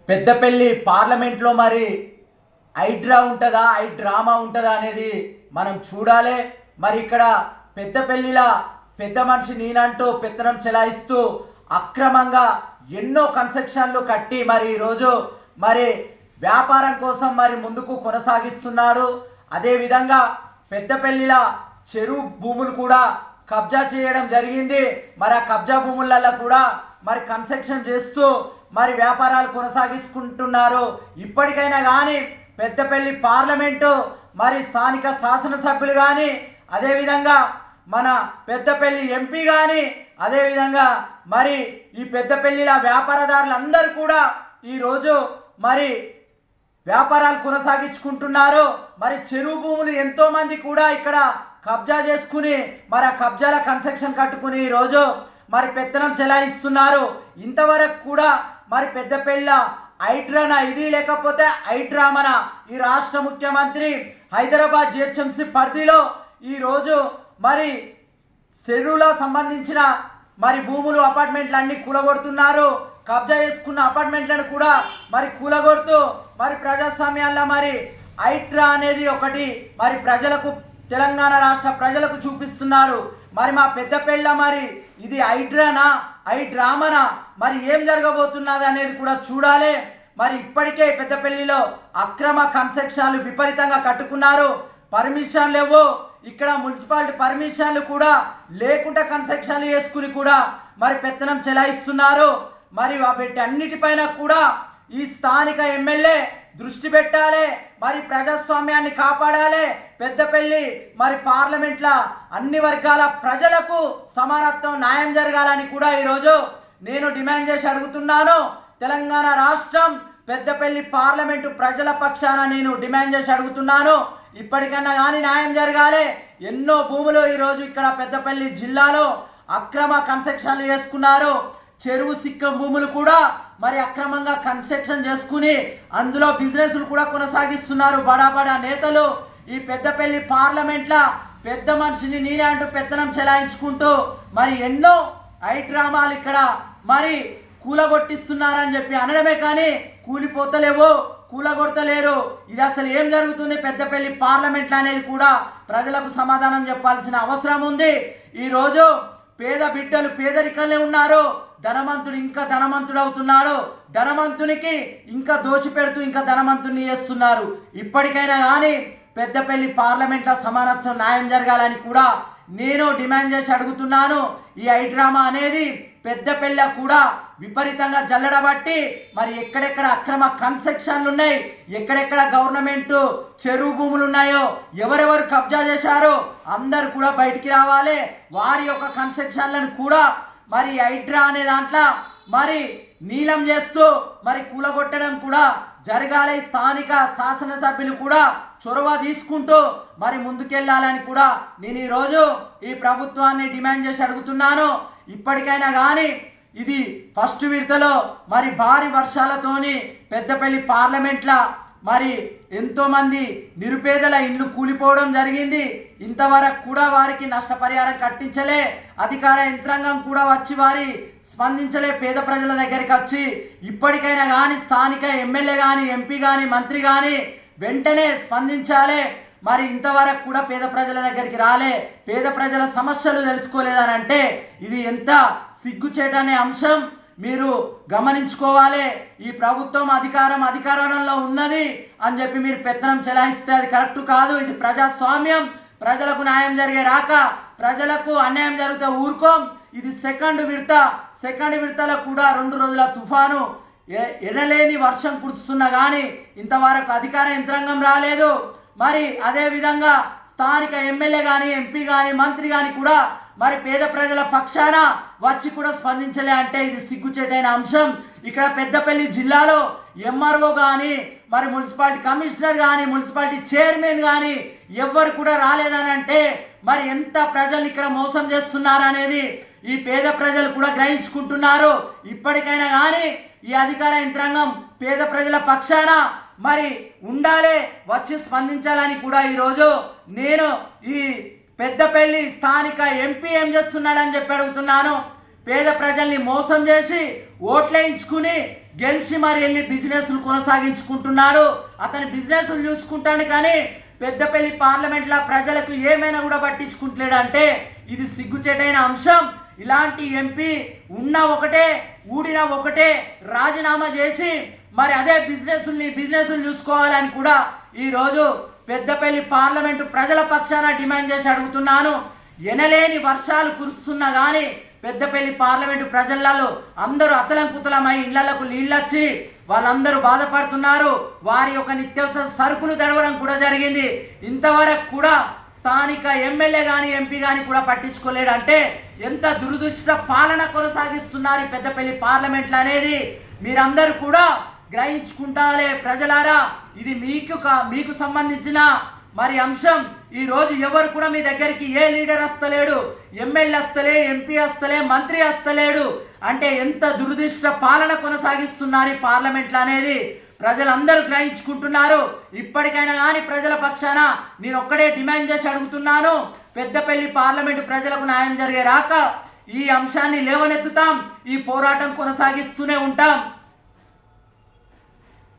పెద్దపల్లి పార్లమెంట్లో మరి హైడ్రా ఉంటుందా డ్రామా ఉంటుందా అనేది మనం చూడాలి. మరి ఇక్కడ పెద్దపల్లిలా పెద్ద మనిషి నేనంటూ పెత్తనం చెలాయిస్తూ అక్రమంగా ఎన్నో కన్స్ట్రక్షన్లు కట్టి మరి ఈరోజు మరి వ్యాపారం కోసం మరి ముందుకు కొనసాగిస్తున్నాడు. అదేవిధంగా పెద్దపల్లిలా చెరువు భూములు కూడా కబ్జా చేయడం జరిగింది. మరి ఆ కబ్జా భూములలో కూడా మరి కన్స్ట్రక్షన్ చేస్తూ మరి వ్యాపారాలు కొనసాగిస్తుంటున్నారు. ఇప్పటికైనా కానీ పెద్దపల్లి పార్లమెంటు మరి స్థానిక శాసనసభ్యులు కానీ అదేవిధంగా మన పెద్దపల్లి ఎంపీ కానీ అదేవిధంగా మరి ఈ పెద్దపల్లిలో వ్యాపారదారులందరూ కూడా ఈరోజు మరి వ్యాపారాలు కొనసాగించుకుంటున్నారు. మరి చెరువు భూములు ఎంతోమంది కూడా ఇక్కడ కబ్జా చేసుకుని మరి ఆ కబ్జాల కన్స్ట్రక్షన్ కట్టుకుని ఈరోజు మరి పెత్తనం చెలాయిస్తున్నారు. ఇంతవరకు కూడా మరి పెద్దపల్లి హైడ్రానా ఇది లేకపోతే హైడ్రామనా ఈ రాష్ట్ర ముఖ్యమంత్రి హైదరాబాద్ జిహెచ్ఎంసీ పరిధిలో ఈరోజు మరి చెరువులో సంబంధించిన మరి భూములు అపార్ట్మెంట్లు అన్ని కూలగొడుతున్నారు. కబ్జా చేసుకున్న అపార్ట్మెంట్లను కూడా మరి కూలగొడుతూ మరి ప్రజాస్వామ్యాల్లో మరి హైడ్రా అనేది ఒకటి మరి ప్రజలకు తెలంగాణ రాష్ట్ర ప్రజలకు చూపిస్తున్నాడు. మరి మా పెద్దపల్లి మరి ఇది హైడ్రానా హైడ్రామనా మరి ఏం జరగబోతున్నది అనేది కూడా చూడాలి. మరి ఇప్పటికే పెద్దపల్లిలో అక్రమ కన్స్ట్రక్షన్లు విపరీతంగా కట్టుకున్నారు. పర్మిషన్లు లేవు. ఇక్కడ మున్సిపాలిటీ పర్మిషన్లు కూడా లేకుండా కన్స్ట్రక్షన్లు చేసుకుని కూడా మరి పెత్తనం చెలాయిస్తున్నారు. మరి వీటన్నిటిపైన కూడా ఈ స్థానిక ఎమ్మెల్యే దృష్టి పెట్టాలి. మరి ప్రజాస్వామ్యాన్ని కాపాడాలి. పెద్దపల్లి మరి పార్లమెంట్లో అన్ని వర్గాల ప్రజలకు సమానత్వం న్యాయం జరగాలని కూడా ఈరోజు నేను డిమాండ్ చేసి అడుగుతున్నాను. తెలంగాణ రాష్ట్రం పెద్దపల్లి పార్లమెంటు ప్రజల పక్షాన నేను డిమాండ్ చేసి అడుగుతున్నాను. ఇప్పటికన్నా కానీ న్యాయం జరగాలి. ఎన్నో భూములు ఈరోజు ఇక్కడ పెద్దపల్లి జిల్లాలో అక్రమ కన్స్ట్రక్షన్లు చేసుకున్నారు. చెరువు సిక్క భూములు కూడా మరి అక్రమంగా కన్స్ట్రక్షన్ చేసుకుని అందులో బిజినెస్లు కూడా కొనసాగిస్తున్నారు బడా నేతలు. ఈ పెద్దపల్లి పార్లమెంట్లో పెద్ద మనిషిని నేనే అంటూ పెత్తనం చెలాయించుకుంటూ మరి ఎన్నో హైడ్రామాలు ఇక్కడ మరి కూలగొట్టిస్తున్నారని చెప్పి అనడమే కానీ కూలిపోతలేవు, కూలగొడతలేరు. ఇది అసలు ఏం జరుగుతుంది పెద్దపల్లి పార్లమెంట్లో అనేది కూడా ప్రజలకు సమాధానం చెప్పాల్సిన అవసరం ఉంది. ఈరోజు పేద బిడ్డలు పేదరికంలో ఉన్నారు. ధనవంతుడు ఇంకా ధనవంతుడు అవుతున్నాడు. ధనవంతునికి ఇంకా దోచిపెడుతూ ఇంకా ధనవంతుని చేస్తున్నారు. ఇప్పటికైనా కానీ పెద్దపల్లి పార్లమెంట్లో సమానత్వం న్యాయం జరగాలని కూడా నేను డిమాండ్ చేసి అడుగుతున్నాను. ఈ హైడ్రామా అనేది పెద్దపల్లి కూడా విపరీతంగా జల్లడబట్టి మరి ఎక్కడెక్కడ అక్రమ కన్స్ట్రక్షన్లు ఉన్నాయి, ఎక్కడెక్కడ గవర్నమెంట్ చెరువు భూములు ఉన్నాయో ఎవరెవరు కబ్జా చేశారో అందరు కూడా బయటికి రావాలి. వారి యొక్క కన్స్ట్రక్షన్లను కూడా మరి హైడ్రా అనే దాంట్లో మరి నీలం చేస్తూ మరి కూలగొట్టడం కూడా జరగాలి. స్థానిక శాసనసభ్యులు కూడా చొరవ తీసుకుంటూ మరి ముందుకెళ్ళాలని కూడా నేను ఈరోజు ఈ ప్రభుత్వాన్ని డిమాండ్ చేసి అడుగుతున్నాను. ఇప్పటికైనా కానీ ఇది ఫస్ట్ విడతలో మరి భారీ వర్షాలతోని పెద్దపల్లి పార్లమెంట్లో మరి ఎంతోమంది నిరుపేదల ఇండ్లు కూలిపోవడం జరిగింది. ఇంతవరకు కూడా వారికి నష్టపరిహారం కట్టించలే. అధికార యంత్రాంగం కూడా వచ్చి వారి స్పందించలే పేద ప్రజల దగ్గరికి వచ్చి. ఇప్పటికైనా కానీ స్థానిక ఎమ్మెల్యే కానీ ఎంపీ కానీ మంత్రి కానీ వెంటనే స్పందించాలి. మరి ఇంతవరకు కూడా పేద ప్రజల దగ్గరికి రాలే, పేద ప్రజల సమస్యలు తెలుసుకోలేదని అంటే ఇది ఎంత సిగ్గుచేటనే అంశం మీరు గమనించుకోవాలి. ఈ ప్రభుత్వం అధికారంలో ఉన్నది అని చెప్పి మీరు పెత్తనం చెలాయిస్తే అది కరెక్ట్ కాదు. ఇది ప్రజాస్వామ్యం. ప్రజలకు న్యాయం జరిగే రాక ప్రజలకు అన్యాయం జరిగితే ఊరుకోం. ఇది సెకండ్ విడతలో కూడా 2 రోజుల తుఫాను ఎనలేని వర్షం కురుస్తున్నా కానీ ఇంతవరకు అధికార యంత్రాంగం రాలేదు. మరి అదేవిధంగా స్థానిక ఎమ్మెల్యే కానీ ఎంపీ కానీ మంత్రి కానీ కూడా మరి పేద ప్రజల పక్షాన వచ్చి కూడా స్పందించలే అంటే ఇది సిగ్గుచేటైన అంశం. ఇక్కడ పెద్దపల్లి జిల్లాలో ఎంఆర్ఓ కానీ మరి మున్సిపాలిటీ కమిషనర్ కానీ మున్సిపాలిటీ చైర్మన్ కానీ ఎవ్వరు కూడా రాలేదని అంటే మరి ఎంత ప్రజలు ఇక్కడ మోసం చేస్తున్నారు అనేది ఈ పేద ప్రజలు కూడా గ్రహించుకుంటున్నారు. ఇప్పటికైనా కానీ ఈ అధికార యంత్రాంగం పేద ప్రజల పక్షాన మరి ఉండాలి, వచ్చి స్పందించాలని కూడా ఈరోజు నేను ఈ పెద్దపల్లి స్థానిక ఎంపీ ఏం చేస్తున్నాడని చెప్పి అడుగుతున్నాను. పేద ప్రజల్ని మోసం చేసి ఓట్లేయించుకుని గెలిచి మరి వెళ్ళి బిజినెస్లు కొనసాగించుకుంటున్నాడు. అతని బిజినెస్లు చూసుకుంటాడు కానీ పెద్దపల్లి పార్లమెంట్లో ప్రజలకు ఏమైనా కూడా పట్టించుకుంటలేడు అంటే ఇది సిగ్గుచేటైన అంశం. ఇలాంటి ఎంపీ ఉన్న ఒకటే ఊడిన ఒకటే రాజీనామా చేసి మరి అదే బిజినెస్లు చూసుకోవాలని కూడా ఈరోజు పెద్దపల్లి పార్లమెంటు ప్రజల పక్షాన డిమాండ్ చేసి అడుగుతున్నాను. ఎనలేని వర్షాలు కురుస్తున్నా కానీ పెద్దపల్లి పార్లమెంటు ప్రజలలో అందరూ అతలంకుతలమై ఇళ్లకు నీళ్ళొచ్చి వాళ్ళందరూ బాధపడుతున్నారు. వారి యొక్క నిత్యావసర సరుకులు తడవడం కూడా జరిగింది. ఇంతవరకు కూడా స్థానిక ఎమ్మెల్యే కానీ ఎంపీ కానీ కూడా పట్టించుకోలేడు అంటే ఎంత దురదృష్ట పాలన కొనసాగిస్తున్నారు పెద్దపల్లి పార్లమెంట్లో అనేది మీరందరూ కూడా గ్రహించుకుంటారే ప్రజలారా. ఇది మీకు సంబంధించిన మరి అంశం. ఈరోజు ఎవరు కూడా మీ దగ్గరికి ఏ లీడర్ వస్తలేడు, ఎమ్మెల్యే వస్తలే, ఎంపీ వస్తలే, మంత్రి వస్తలేడు అంటే ఎంత దురదృష్ట పాలన కొనసాగిస్తున్నారు ఈ పార్లమెంట్లో అనేది ప్రజలందరూ గ్రహించుకుంటున్నారు. ఇప్పటికైనా కానీ ప్రజల పక్షాన నేను ఒక్కడే డిమాండ్ చేసి అడుగుతున్నాను. పెద్దపల్లి పార్లమెంటు ప్రజలకు న్యాయం జరిగే రాక ఈ అంశాన్ని లేవనెత్తుతాం, ఈ పోరాటం కొనసాగిస్తూనే ఉంటాం.